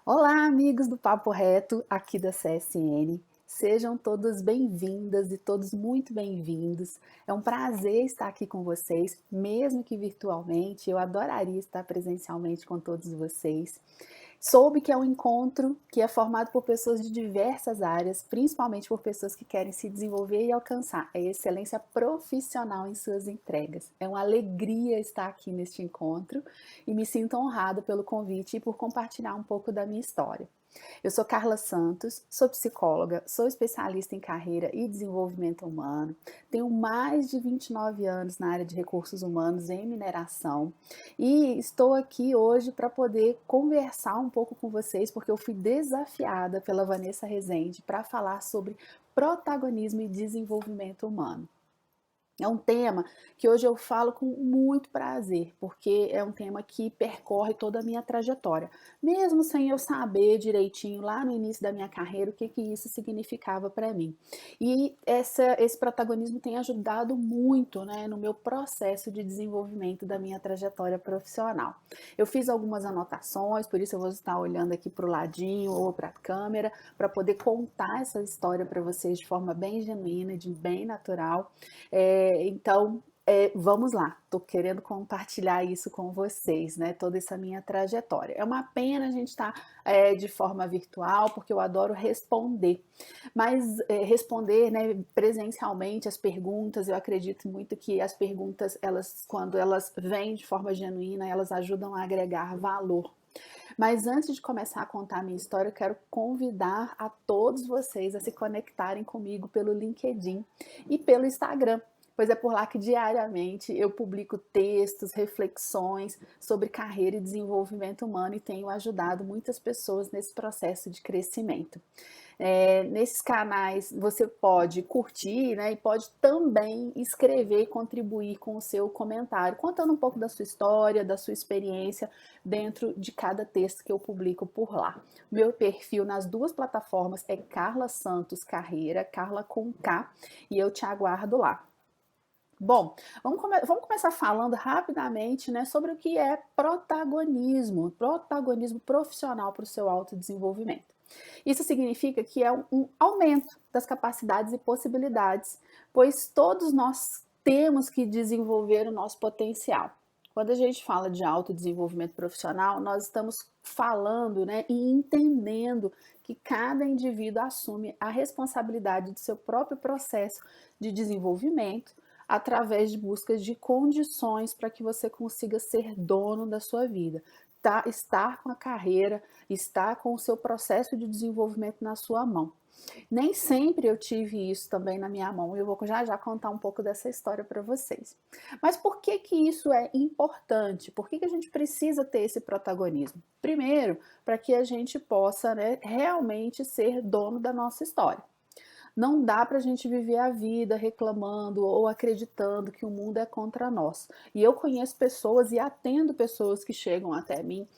Olá, amigos do Papo Reto, aqui da CSN. Sejam todas bem-vindas e todos muito bem-vindos. É um prazer estar aqui com vocês, mesmo que virtualmente. Eu adoraria estar presencialmente com todos vocês. Soube que é um encontro que é formado por pessoas de diversas áreas, principalmente por pessoas que querem se desenvolver e alcançar a excelência profissional em suas entregas. É uma alegria estar aqui neste encontro e me sinto honrada pelo convite e por compartilhar um pouco da minha história. Eu sou Carla Santos, sou psicóloga, sou especialista em carreira e desenvolvimento humano, tenho mais de 29 anos na área de recursos humanos em mineração e estou aqui hoje para poder conversar um pouco com vocês, porque eu fui desafiada pela Vanessa Rezende para falar sobre protagonismo e desenvolvimento humano. É um tema que hoje eu falo com muito prazer, porque é um tema que percorre toda a minha trajetória, mesmo sem eu saber direitinho lá no início da minha carreira o que isso significava para mim. E esse protagonismo tem ajudado muito, né, no meu processo de desenvolvimento da minha trajetória profissional. Eu fiz algumas anotações, por isso eu vou estar olhando aqui para o ladinho ou para a câmera, para poder contar essa história para vocês de forma bem genuína, de bem natural. Vamos lá, estou querendo compartilhar isso com vocês, né? Toda essa minha trajetória. É uma pena a gente estar de forma virtual, porque eu adoro responder, mas responder, né, presencialmente as perguntas, eu acredito muito que as perguntas, quando elas vêm de forma genuína, elas ajudam a agregar valor. Mas antes de começar a contar a minha história, eu quero convidar a todos vocês a se conectarem comigo pelo LinkedIn e pelo Instagram, pois é por lá que diariamente eu publico textos, reflexões sobre carreira e desenvolvimento humano e tenho ajudado muitas pessoas nesse processo de crescimento. Nesses canais você pode curtir, né, e pode também escrever e contribuir com o seu comentário, contando um pouco da sua história, da sua experiência dentro de cada texto que eu publico por lá. Meu perfil nas duas plataformas é Carla Santos Carreira, Carla com K, e eu te aguardo lá. Bom, vamos começar falando rapidamente, né, sobre o que é protagonismo profissional para o seu autodesenvolvimento. Isso significa que é um aumento das capacidades e possibilidades, pois todos nós temos que desenvolver o nosso potencial. Quando a gente fala de autodesenvolvimento profissional, nós estamos falando, né, e entendendo que cada indivíduo assume a responsabilidade do seu próprio processo de desenvolvimento através de buscas de condições para que você consiga ser dono da sua vida. Estar com a carreira, estar com o seu processo de desenvolvimento na sua mão. Nem sempre eu tive isso também na minha mão e eu vou já contar um pouco dessa história para vocês. Mas por que que isso é importante? Por que que a gente precisa ter esse protagonismo? Primeiro, para que a gente possa, né, realmente ser dono da nossa história. Não dá para a gente viver a vida reclamando ou acreditando que o mundo é contra nós. E eu conheço pessoas e atendo pessoas que chegam até mim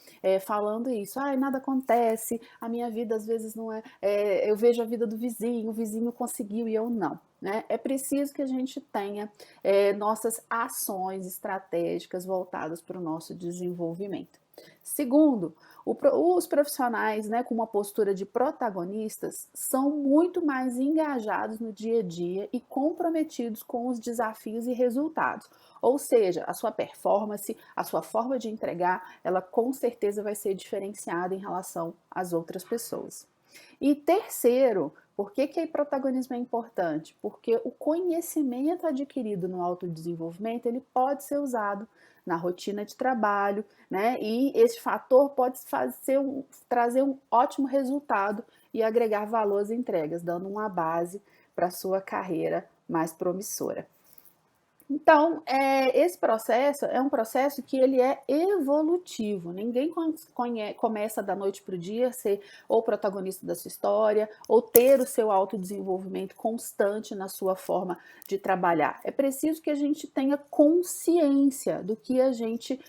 falando isso. Ai, nada acontece, a minha vida às vezes não eu vejo a vida do vizinho, o vizinho conseguiu e eu não. Né? É preciso que a gente tenha nossas ações estratégicas voltadas para o nosso desenvolvimento. Segundo, os profissionais, né, com uma postura de protagonistas são muito mais engajados no dia a dia e comprometidos com os desafios e resultados. Ou seja, a sua performance, a sua forma de entregar, ela com certeza vai ser diferenciada em relação às outras pessoas. E terceiro, por que protagonismo é importante? Porque o conhecimento adquirido no autodesenvolvimento, ele pode ser usado na rotina de trabalho, né? E esse fator pode trazer um ótimo resultado e agregar valor às entregas, dando uma base para a sua carreira mais promissora. Então, esse processo é um processo que ele é evolutivo. Ninguém começa da noite para o dia a ser ou protagonista da sua história, ou ter o seu autodesenvolvimento constante na sua forma de trabalhar. É preciso que a gente tenha consciência do que a gente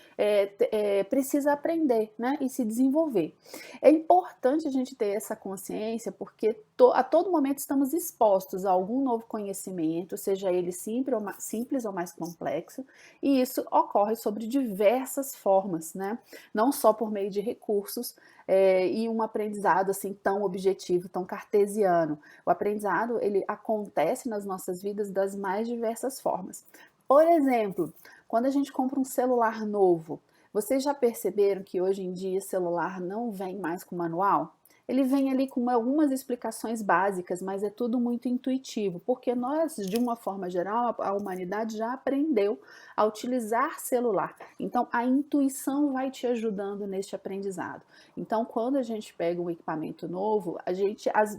precisa aprender, né, e se desenvolver. É importante a gente ter essa consciência porque a todo momento estamos expostos a algum novo conhecimento, seja ele simples ou mais complexo, e isso ocorre sobre diversas formas, né? Não só por meio de recursos e um aprendizado assim tão objetivo, tão cartesiano. O aprendizado, ele acontece nas nossas vidas das mais diversas formas. Por exemplo, quando a gente compra um celular novo, vocês já perceberam que hoje em dia celular não vem mais com manual? Ele vem ali com algumas explicações básicas, mas é tudo muito intuitivo, porque nós, de uma forma geral, a humanidade já aprendeu a utilizar celular. Então, a intuição vai te ajudando neste aprendizado. Então, quando a gente pega um equipamento novo,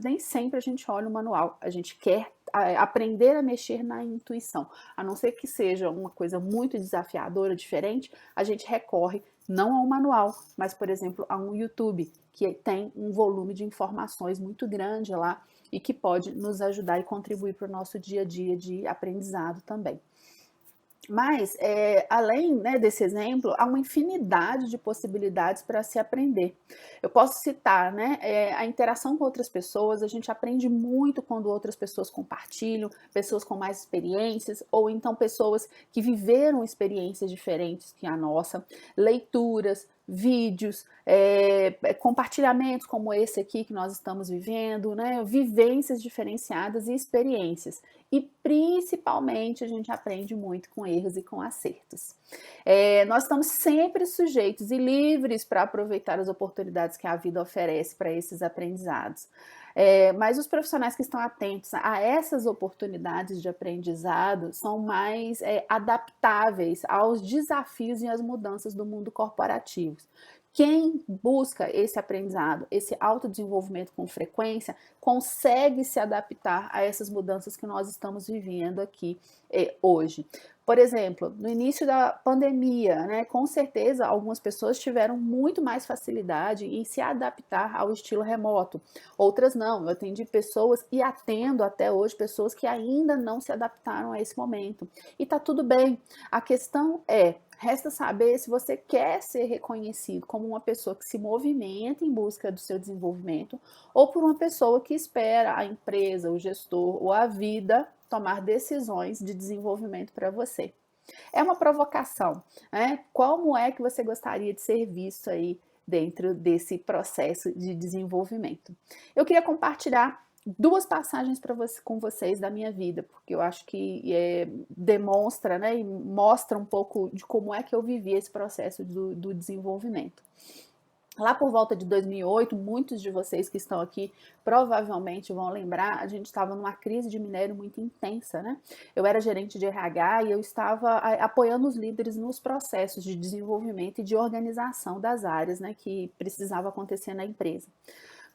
nem sempre a gente olha o manual, a gente quer aprender a mexer na intuição, a não ser que seja uma coisa muito desafiadora, diferente, a gente recorre não ao manual, mas, por exemplo, a um YouTube, que tem um volume de informações muito grande lá e que pode nos ajudar e contribuir para o nosso dia a dia de aprendizado também. Mas, além, né, desse exemplo, há uma infinidade de possibilidades para se aprender. Eu posso citar, né, a interação com outras pessoas, a gente aprende muito quando outras pessoas compartilham, pessoas com mais experiências, ou então pessoas que viveram experiências diferentes que a nossa, leituras, vídeos, compartilhamentos como esse aqui que nós estamos vivendo, né, vivências diferenciadas e experiências. E principalmente a gente aprende muito com erros e com acertos. Nós estamos sempre sujeitos e livres para aproveitar as oportunidades que a vida oferece para esses aprendizados. Mas os profissionais que estão atentos a essas oportunidades de aprendizado são mais adaptáveis aos desafios e às mudanças do mundo corporativo. Quem busca esse aprendizado, esse autodesenvolvimento com frequência, consegue se adaptar a essas mudanças que nós estamos vivendo aqui hoje. Por exemplo, no início da pandemia, né, com certeza algumas pessoas tiveram muito mais facilidade em se adaptar ao estilo remoto, outras não. Eu atendi pessoas e atendo até hoje pessoas que ainda não se adaptaram a esse momento. E tá tudo bem. A questão resta saber se você quer ser reconhecido como uma pessoa que se movimenta em busca do seu desenvolvimento ou por uma pessoa que espera a empresa, o gestor ou a vida tomar decisões de desenvolvimento para você. É uma provocação, né? Como é que você gostaria de ser visto aí dentro desse processo de desenvolvimento? Eu queria compartilhar duas passagens com vocês da minha vida, porque eu acho que demonstra, né, e mostra um pouco de como é que eu vivi esse processo do desenvolvimento. Lá por volta de 2008, muitos de vocês que estão aqui provavelmente vão lembrar, a gente estava numa crise de minério muito intensa, né? Eu era gerente de RH e eu estava apoiando os líderes nos processos de desenvolvimento e de organização das áreas, né, que precisava acontecer na empresa.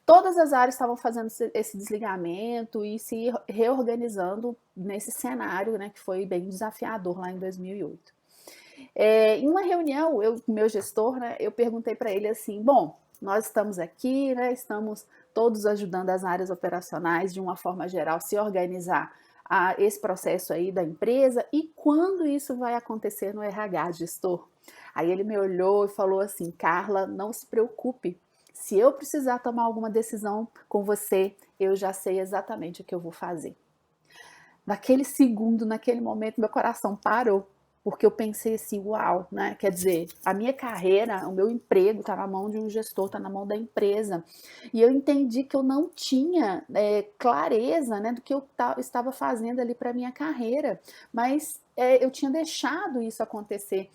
Todas as áreas estavam fazendo esse desligamento e se reorganizando nesse cenário, né, que foi bem desafiador lá em 2008. Em uma reunião, meu gestor, né, eu perguntei para ele assim, bom, nós estamos aqui, né, estamos todos ajudando as áreas operacionais de uma forma geral se organizar a esse processo aí da empresa e quando isso vai acontecer no RH, gestor? Aí ele me olhou e falou assim, Carla, não se preocupe, se eu precisar tomar alguma decisão com você, eu já sei exatamente o que eu vou fazer. Naquele segundo, naquele momento, meu coração parou, porque eu pensei assim, uau, né? Quer dizer, a minha carreira, o meu emprego está na mão de um gestor, está na mão da empresa. E eu entendi que eu não tinha clareza, né, do que eu estava fazendo ali para minha carreira, mas eu tinha deixado isso acontecer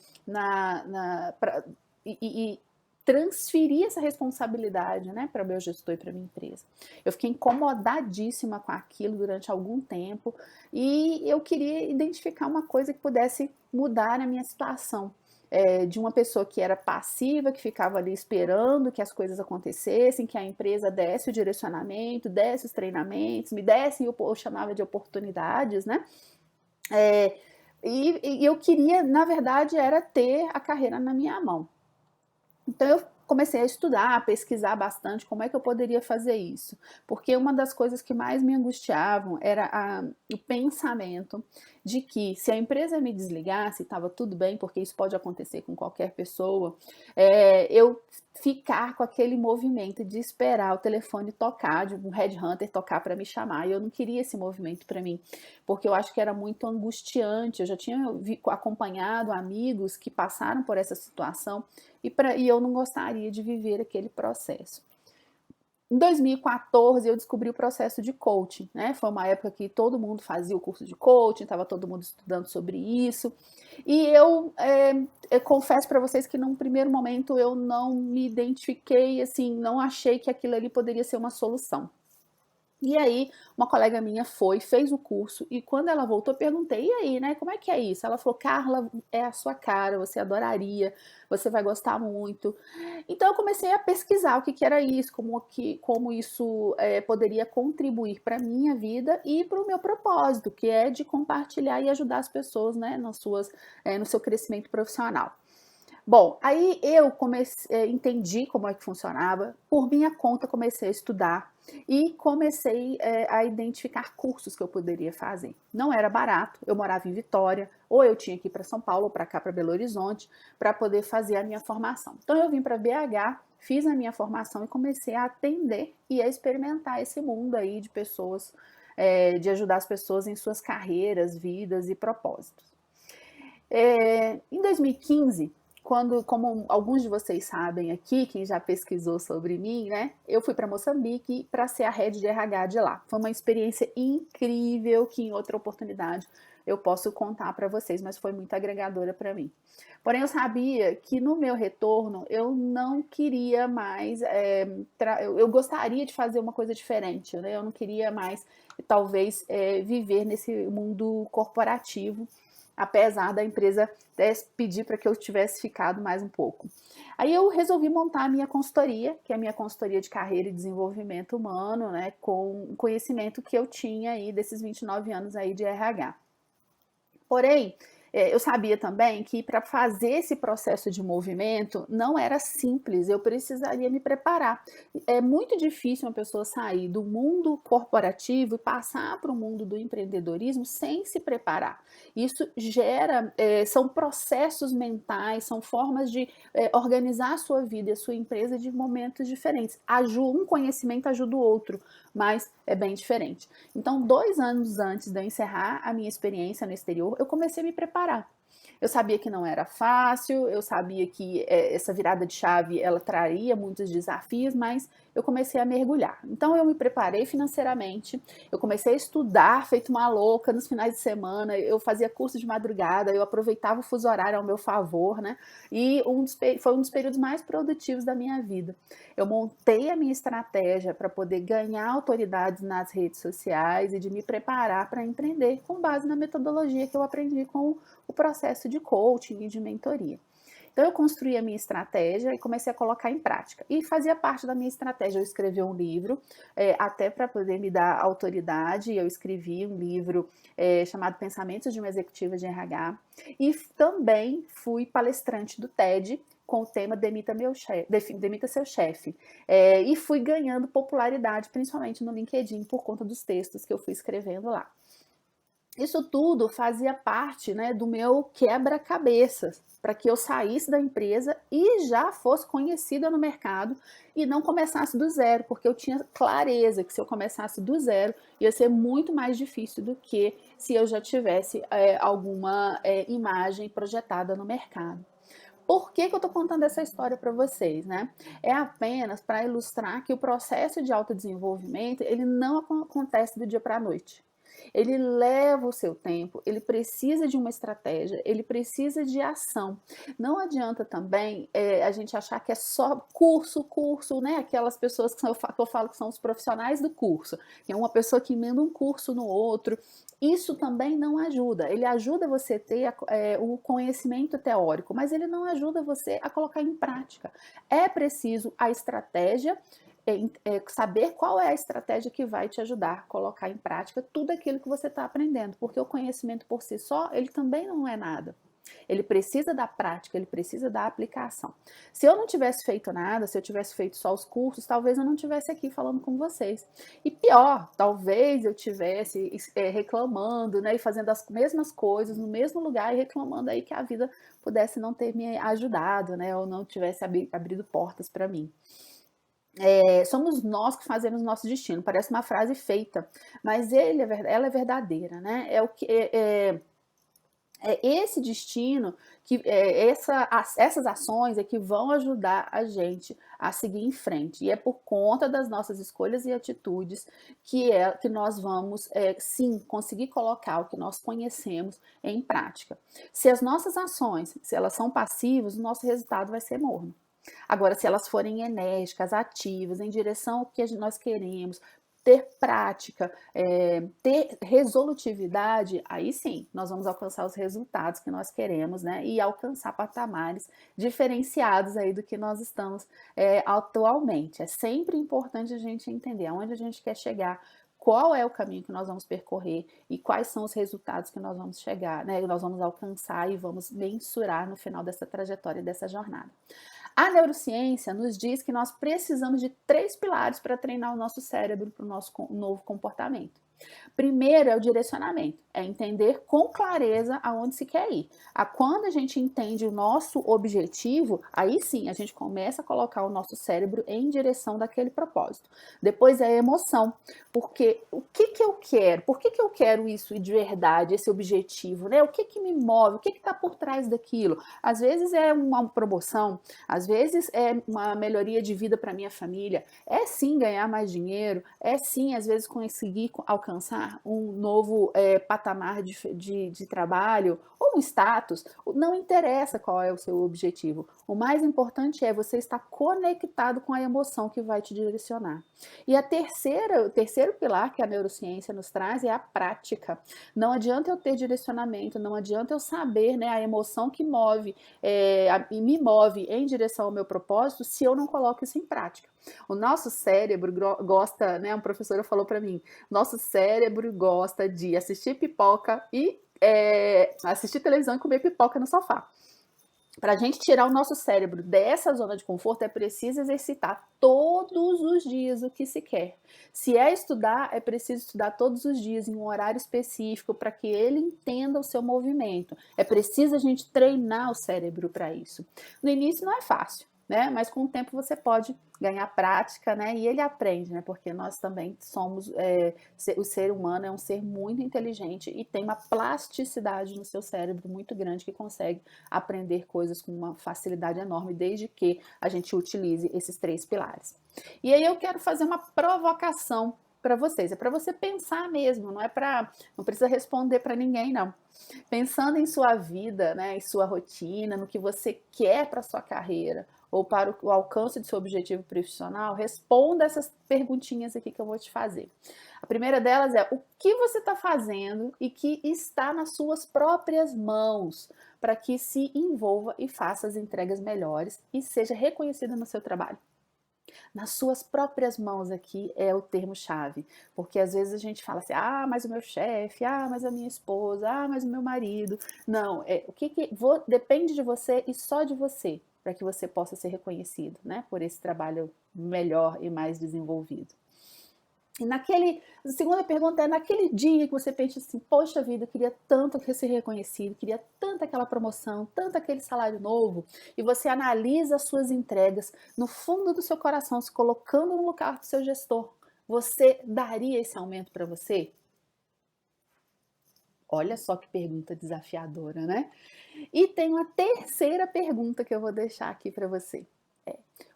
e transferir essa responsabilidade, né, para o meu gestor e para a minha empresa. Eu fiquei incomodadíssima com aquilo durante algum tempo e eu queria identificar uma coisa que pudesse mudar a minha situação. De uma pessoa que era passiva, que ficava ali esperando que as coisas acontecessem, que a empresa desse o direcionamento, desse os treinamentos, me desse, eu chamava de oportunidades, né? E eu queria, na verdade, era ter a carreira na minha mão. Então eu comecei a estudar, a pesquisar bastante como é que eu poderia fazer isso, porque uma das coisas que mais me angustiavam era o pensamento de que se a empresa me desligasse, estava tudo bem, porque isso pode acontecer com qualquer pessoa, eu ficar com aquele movimento de esperar o telefone tocar, de um headhunter tocar para me chamar. E eu não queria esse movimento para mim, porque eu acho que era muito angustiante. Eu já tinha acompanhado amigos que passaram por essa situação e eu não gostaria de viver aquele processo. Em 2014, eu descobri o processo de coaching, né? Foi uma época que todo mundo fazia o curso de coaching, estava todo mundo estudando sobre isso. E eu confesso para vocês que num primeiro momento eu não me identifiquei, assim, não achei que aquilo ali poderia ser uma solução. E aí, uma colega minha foi, fez o curso, e quando ela voltou, eu perguntei, e aí, né, como é que é isso? Ela falou, Carla, é a sua cara, você adoraria, você vai gostar muito. Então, eu comecei a pesquisar o que, que era isso, como isso poderia contribuir para a minha vida e para o meu propósito, que é de compartilhar e ajudar as pessoas, né, no seu crescimento profissional. Bom, aí eu entendi como é que funcionava, por minha conta comecei a estudar e comecei a identificar cursos que eu poderia fazer. Não era barato, eu morava em Vitória, ou eu tinha que ir para São Paulo ou para cá, para Belo Horizonte, para poder fazer a minha formação. Então eu vim para BH, fiz a minha formação e comecei a atender e a experimentar esse mundo aí de pessoas, de ajudar as pessoas em suas carreiras, vidas e propósitos. Em 2015, como alguns de vocês sabem aqui, quem já pesquisou sobre mim, né? Eu fui para Moçambique para ser a head de RH de lá. Foi uma experiência incrível que em outra oportunidade eu posso contar para vocês, mas foi muito agregadora para mim. Porém, eu sabia que no meu retorno eu não queria mais, eu gostaria de fazer uma coisa diferente, né? Eu não queria mais, talvez, viver nesse mundo corporativo, apesar da empresa pedir para que eu tivesse ficado mais um pouco. Aí eu resolvi montar a minha consultoria, que é a minha consultoria de carreira e desenvolvimento humano, né, com o conhecimento que eu tinha aí desses 29 anos aí de RH. Porém, eu sabia também que para fazer esse processo de movimento não era simples, eu precisaria me preparar. É muito difícil uma pessoa sair do mundo corporativo e passar para o mundo do empreendedorismo sem se preparar. Isso gera, são processos mentais, são formas de organizar a sua vida e a sua empresa de momentos diferentes. Um conhecimento ajuda o outro, mas é bem diferente. Então, 2 anos antes de eu encerrar a minha experiência no exterior, eu comecei a me preparar. Eu sabia que não era fácil, eu sabia que essa virada de chave ela traria muitos desafios, mas eu comecei a mergulhar. Então eu me preparei financeiramente, eu comecei a estudar feito uma louca nos finais de semana, eu fazia curso de madrugada, eu aproveitava o fuso horário ao meu favor, né? E foi um dos períodos mais produtivos da minha vida. Eu montei a minha estratégia para poder ganhar autoridade nas redes sociais e de me preparar para empreender com base na metodologia que eu aprendi com o processo de coaching e de mentoria. Então eu construí a minha estratégia e comecei a colocar em prática. E fazia parte da minha estratégia eu escrever um livro, até para poder me dar autoridade, eu escrevi um livro chamado Pensamentos de uma Executiva de RH. E também fui palestrante do TED com o tema Demita Seu Chefe. E fui ganhando popularidade, principalmente no LinkedIn, por conta dos textos que eu fui escrevendo lá. Isso tudo fazia parte, né, do meu quebra-cabeças, para que eu saísse da empresa e já fosse conhecida no mercado e não começasse do zero, porque eu tinha clareza que se eu começasse do zero ia ser muito mais difícil do que se eu já tivesse alguma imagem projetada no mercado. Por que eu estou contando essa história para vocês, né? É apenas para ilustrar que o processo de autodesenvolvimento ele não acontece do dia para a noite. Ele leva o seu tempo, ele precisa de uma estratégia, ele precisa de ação. Não adianta também a gente achar que é só curso, né? Aquelas pessoas que eu falo que são os profissionais do curso, que é uma pessoa que emenda um curso no outro. Isso também não ajuda. Ele ajuda você a ter o conhecimento teórico, mas ele não ajuda você a colocar em prática. É preciso a estratégia, saber qual é a estratégia que vai te ajudar a colocar em prática tudo aquilo que você está aprendendo, porque o conhecimento por si só, ele também não é nada. Ele precisa da prática, ele precisa da aplicação. Se eu não tivesse feito nada, se eu tivesse feito só os cursos, talvez eu não estivesse aqui falando com vocês. E pior, talvez eu tivesse reclamando, né, e fazendo as mesmas coisas no mesmo lugar e reclamando aí que a vida pudesse não ter me ajudado, né, ou não tivesse abrido portas para mim. Somos nós que fazemos nosso destino. Parece uma frase feita, mas ela é verdadeira, né? É esse destino essas ações é que vão ajudar a gente a seguir em frente. E é por conta das nossas escolhas e atitudes que nós vamos, sim, conseguir colocar o que nós conhecemos em prática. Se as nossas ações, se elas são passivas, o nosso resultado vai ser morno. Agora, se elas forem enérgicas, ativas, em direção ao que nós queremos, ter prática, ter resolutividade, aí sim, nós vamos alcançar os resultados que nós queremos, né? E alcançar patamares diferenciados aí do que nós estamos atualmente. É sempre importante a gente entender aonde a gente quer chegar, qual é o caminho que nós vamos percorrer e quais são os resultados que nós vamos chegar, né? Nós vamos alcançar e vamos mensurar no final dessa trajetória, dessa jornada. A neurociência nos diz que nós precisamos de 3 pilares para treinar o nosso cérebro para o nosso novo comportamento. Primeiro é o direcionamento, é entender com clareza aonde se quer ir. Quando a gente entende o nosso objetivo, aí sim a gente começa a colocar o nosso cérebro em direção daquele propósito. Depois é a emoção, porque o que eu quero? Por que eu quero isso de verdade, esse objetivo, né? O que me move? O que está por trás daquilo? Às vezes é uma promoção, às vezes é uma melhoria de vida para minha família, é sim ganhar mais dinheiro, é sim às vezes conseguir alcançar um novo patamar de trabalho ou um status, não interessa qual é o seu objetivo. O mais importante é você estar conectado com a emoção que vai te direcionar. E o terceiro pilar que a neurociência nos traz é a prática. Não adianta eu ter direcionamento, não adianta eu saber, né, a emoção que move e me move em direção ao meu propósito se eu não coloco isso em prática. O nosso cérebro gosta, né? Um professor falou para mim, nosso cérebro gosta de assistir pipoca e assistir televisão e comer pipoca no sofá. Para a gente tirar o nosso cérebro dessa zona de conforto, é preciso exercitar todos os dias o que se quer. Se é estudar, é preciso estudar todos os dias em um horário específico para que ele entenda o seu movimento. É preciso a gente treinar o cérebro para isso. No início não é fácil, né? Mas com o tempo você pode ganhar prática, né? E ele aprende, né? Porque nós também somos, o ser humano é um ser muito inteligente e tem uma plasticidade no seu cérebro muito grande que consegue aprender coisas com uma facilidade enorme, desde que a gente utilize esses 3 pilares. E aí eu quero fazer uma provocação para vocês, é para você pensar mesmo, não precisa responder para ninguém, não. Pensando em sua vida, né, em sua rotina, no que você quer para sua carreira ou para o alcance do seu objetivo profissional, responda essas perguntinhas aqui que eu vou te fazer. A primeira delas é: o que você está fazendo e que está nas suas próprias mãos para que se envolva e faça as entregas melhores e seja reconhecido no seu trabalho? Nas suas próprias mãos aqui é o termo-chave, porque às vezes a gente fala assim, mas o meu chefe, mas a minha esposa, mas o meu marido. Não, depende de você e só de você, para que você possa ser reconhecido, né, por esse trabalho melhor e mais desenvolvido. E a segunda pergunta é, naquele dia que você pensa assim, poxa vida, eu queria tanto ser reconhecido, queria tanto aquela promoção, tanto aquele salário novo, e você analisa as suas entregas no fundo do seu coração, se colocando no lugar do seu gestor, você daria esse aumento para você? Olha só que pergunta desafiadora, né? E tem uma terceira pergunta que eu vou deixar aqui para você.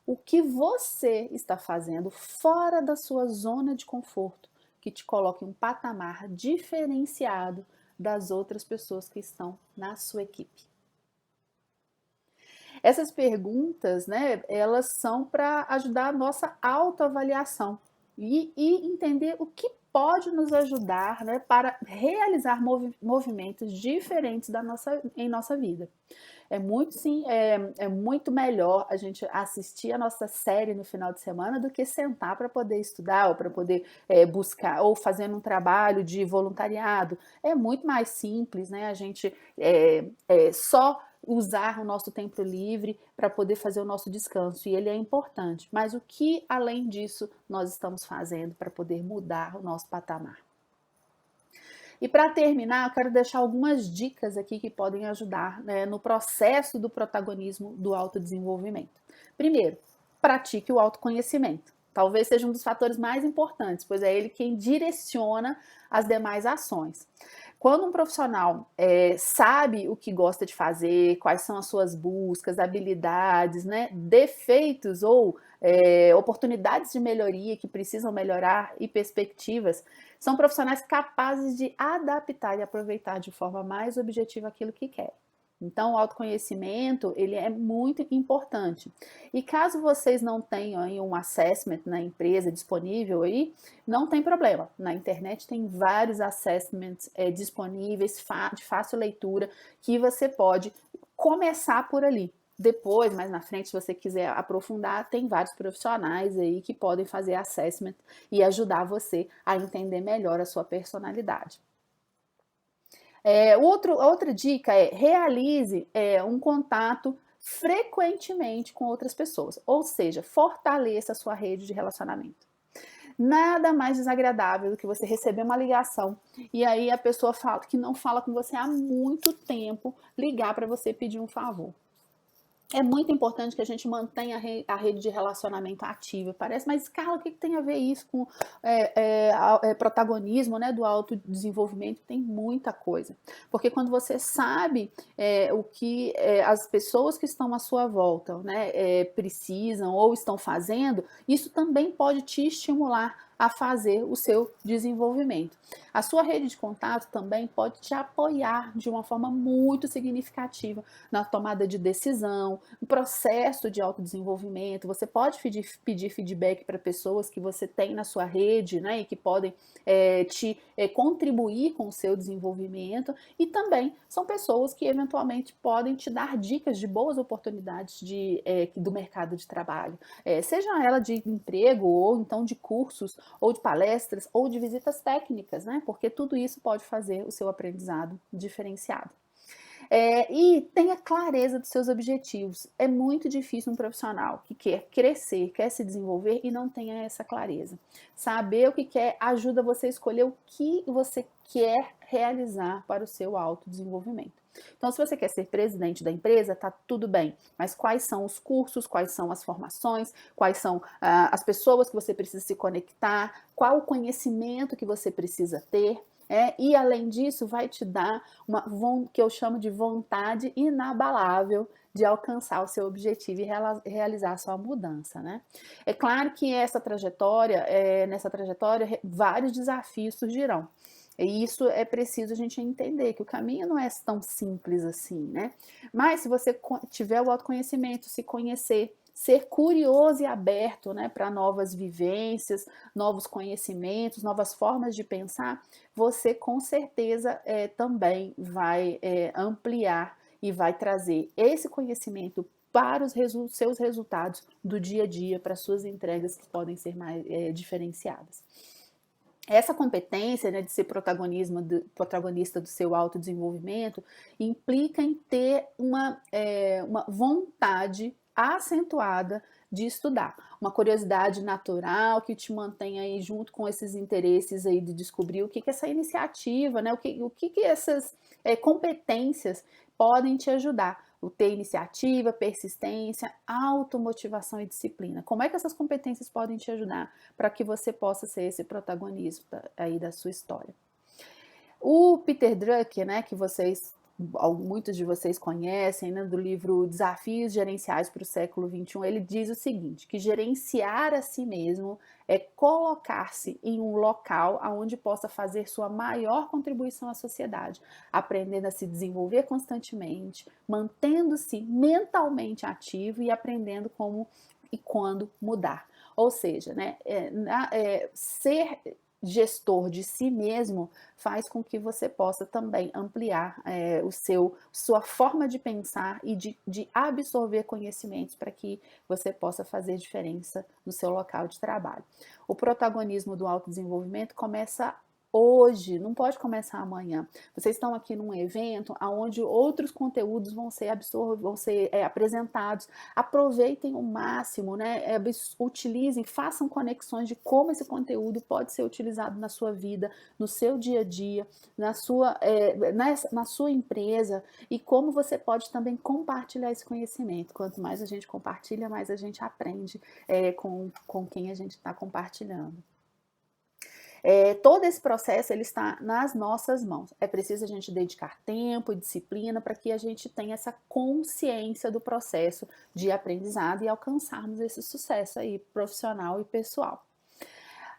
O que você está fazendo fora da sua zona de conforto que te coloque em um patamar diferenciado das outras pessoas que estão na sua equipe? Essas perguntas, né, elas são para ajudar a nossa autoavaliação e entender o que pode nos ajudar, né, para realizar movimentos diferentes em nossa vida. É muito sim, é muito melhor a gente assistir a nossa série no final de semana do que sentar para poder estudar ou para poder buscar ou fazendo um trabalho de voluntariado. É muito mais simples, né? A gente só usar o nosso tempo livre para poder fazer o nosso descanso, e ele é importante. Mas o que, além disso, nós estamos fazendo para poder mudar o nosso patamar? E para terminar, eu quero deixar algumas dicas aqui que podem ajudar, né, no processo do protagonismo do autodesenvolvimento. Primeiro, pratique o autoconhecimento. Talvez seja um dos fatores mais importantes, pois é ele quem direciona as demais ações. Quando um profissional sabe o que gosta de fazer, quais são as suas buscas, habilidades, né, defeitos ou oportunidades de melhoria que precisam melhorar e perspectivas, são profissionais capazes de adaptar e aproveitar de forma mais objetiva aquilo que quer. Então, o autoconhecimento, ele é muito importante. E caso vocês não tenham aí um assessment na empresa disponível aí, não tem problema. Na internet tem vários assessments disponíveis, de fácil leitura, que você pode começar por ali. Depois, mais na frente, se você quiser aprofundar, tem vários profissionais aí que podem fazer assessment e ajudar você a entender melhor a sua personalidade. Outra dica é realize um contato frequentemente com outras pessoas, ou seja, fortaleça a sua rede de relacionamento. Nada mais desagradável do que você receber uma ligação e aí a pessoa fala que não fala com você há muito tempo, ligar para você pedir um favor. É muito importante que a gente mantenha a rede de relacionamento ativa. Parece, mas Carla, o que tem a ver isso com protagonismo, né, do autodesenvolvimento? Tem muita coisa. Porque quando você sabe o que as pessoas que estão à sua volta, né, precisam ou estão fazendo, isso também pode te estimular a fazer o seu desenvolvimento. A sua rede de contato também pode te apoiar de uma forma muito significativa na tomada de decisão, no processo de autodesenvolvimento. Você pode pedir feedback para pessoas que você tem na sua rede, né, e que podem te contribuir com o seu desenvolvimento, e também são pessoas que eventualmente podem te dar dicas de boas oportunidades do mercado de trabalho, seja ela de emprego ou então de cursos ou de palestras, ou de visitas técnicas, né? Porque tudo isso pode fazer o seu aprendizado diferenciado. E tenha clareza dos seus objetivos. É muito difícil um profissional que quer crescer, quer se desenvolver e não tenha essa clareza. Saber o que quer ajuda você a escolher o que você quer realizar para o seu autodesenvolvimento. Então, se você quer ser presidente da empresa, tá tudo bem. Mas quais são os cursos, quais são as formações, quais são as pessoas que você precisa se conectar, qual o conhecimento que você precisa ter? E além disso, vai te dar que eu chamo de vontade inabalável de alcançar o seu objetivo e realizar a sua mudança, né? É claro que nessa trajetória, vários desafios surgirão. E isso é preciso a gente entender, que o caminho não é tão simples assim, né? Mas se você tiver o autoconhecimento, se conhecer, ser curioso e aberto, né, para novas vivências, novos conhecimentos, novas formas de pensar, você com certeza também vai ampliar e vai trazer esse conhecimento para os seus resultados do dia a dia, para suas entregas que podem ser mais diferenciadas. Essa competência, né, de ser protagonista do seu autodesenvolvimento implica em ter uma vontade acentuada de estudar, uma curiosidade natural que te mantém aí junto com esses interesses aí de descobrir o que essa iniciativa, né, o que essas competências podem te ajudar. O ter iniciativa, persistência, automotivação e disciplina. Como é que essas competências podem te ajudar para que você possa ser esse protagonista aí da sua história? O Peter Drucker, né, que muitos de vocês conhecem, né, do livro Desafios Gerenciais para o Século XXI, ele diz o seguinte, que gerenciar a si mesmo é colocar-se em um local onde possa fazer sua maior contribuição à sociedade, aprendendo a se desenvolver constantemente, mantendo-se mentalmente ativo e aprendendo como e quando mudar. Ou seja, né, gestor de si mesmo faz com que você possa também ampliar sua forma de pensar e de absorver conhecimentos para que você possa fazer diferença no seu local de trabalho. O protagonismo do autodesenvolvimento começa hoje, não pode começar amanhã. Vocês estão aqui num evento onde outros conteúdos vão ser apresentados. Aproveitem o máximo, né? Utilizem, façam conexões de como esse conteúdo pode ser utilizado na sua vida, no seu dia a dia, na sua empresa, e como você pode também compartilhar esse conhecimento. Quanto mais a gente compartilha, mais a gente aprende com quem a gente está compartilhando. Todo esse processo ele está nas nossas mãos. É preciso a gente dedicar tempo e disciplina para que a gente tenha essa consciência do processo de aprendizado e alcançarmos esse sucesso aí profissional e pessoal.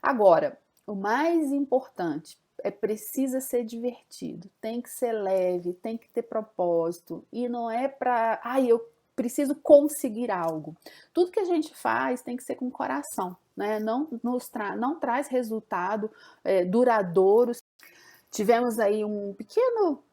Agora, o mais importante precisa ser divertido, tem que ser leve, tem que ter propósito, e não é para, eu preciso conseguir algo. Tudo que a gente faz tem que ser com coração, né? Não traz resultado duradouro. Tivemos aí um pequeno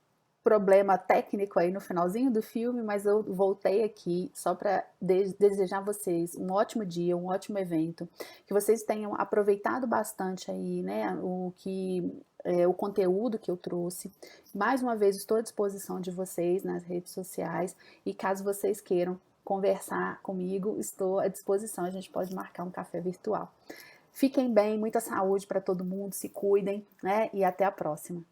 problema técnico aí no finalzinho do filme, mas eu voltei aqui só para desejar a vocês um ótimo dia, um ótimo evento, que vocês tenham aproveitado bastante aí, né, o conteúdo que eu trouxe. Mais uma vez estou à disposição de vocês nas redes sociais, e caso vocês queiram conversar comigo, estou à disposição, a gente pode marcar um café virtual. Fiquem bem, muita saúde para todo mundo, se cuidem, né, e até a próxima.